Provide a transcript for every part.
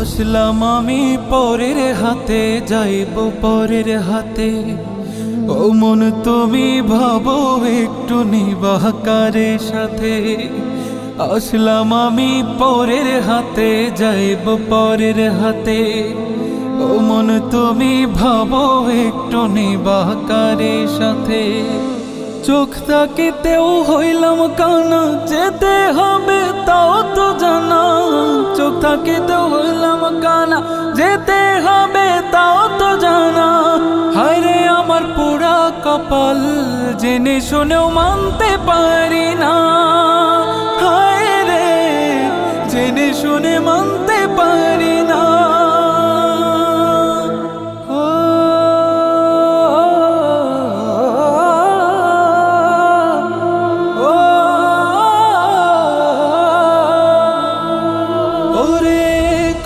আসলাম আমি পরের হাতে, যাইব পরের হাতে। ও মন তুমি ভাবো একটু নিবাকারের সাথে। আসলাম আমি পরের হাতে, যাইব পরের হাতে। ও মন তুমি ভাবো একটু নিবাকারের সাথে। চোখ তাকিতেও হইলাম কানা, যেতে হবে তাও তো জানা। চোখ তাকিতেও হইলাম কানা, যেতে হবে তাও তো জানা। হায়রে আমার পুরা কপাল, জেনে শুনেও মানতে পারি না। হায়রে জেনে শুনে মানতে পারি না।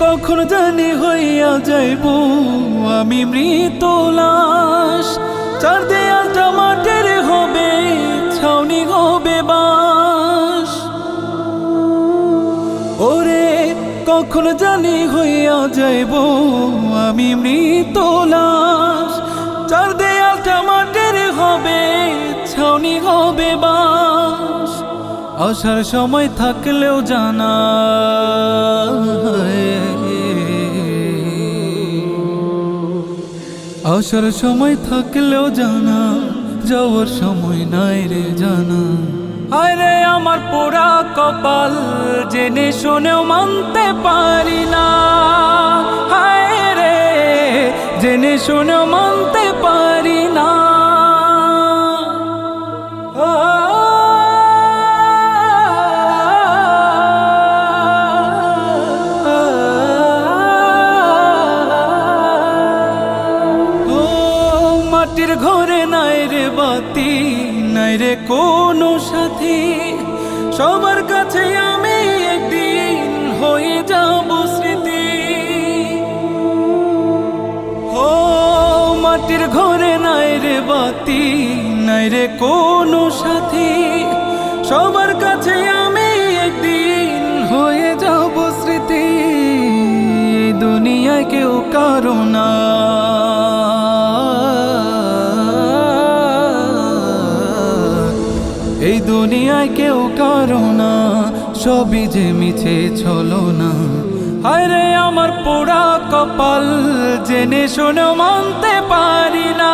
কখন জানি হইয়া যাইব আমি মৃত লাশ। চার দেয়ালটা মাটির হবে, ছাউনি হবে বাঁশ। ওরে কখন জানি হইয়া যাইব আমি মৃত লাশ। চার দেয়ালটা মাটির হবে, ছাউনি হবে বাঁশ। আসার সময় থাকলেও জানা, আসার সময় থাকলেও জানা, যাওয়ার সময় নাই রে জানা। আরে আমার পোড়া কপাল, জেনে শুনেও মানতে পারি না। হায় রে জেনে শুনেও মানতে পারি না। মাটির ঘরে নাই রে বাতি, নাই রে কোনো সাথী। সবার কাছে আমি একদিন হয়ে যাব স্মৃতি। ও মাটির ঘরে নাই রে বাতি, নাই রে কোনো সাথী। সবার কাছে আমি একদিন হয়ে যাব স্মৃতি। দুনিয়ায় কেউ কারো না, এই দুনিয়ায় কেউ কারো না, সবই যে মিছে ছলনা। হায়রে আমার পোড়া কপাল, জেনে শুনে মানতে পারি না।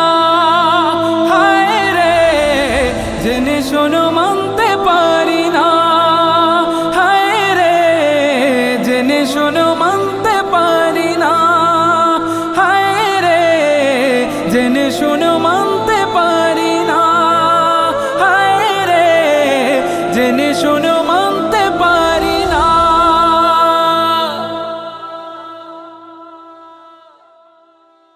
হায়রে জেনে শুনে মানতে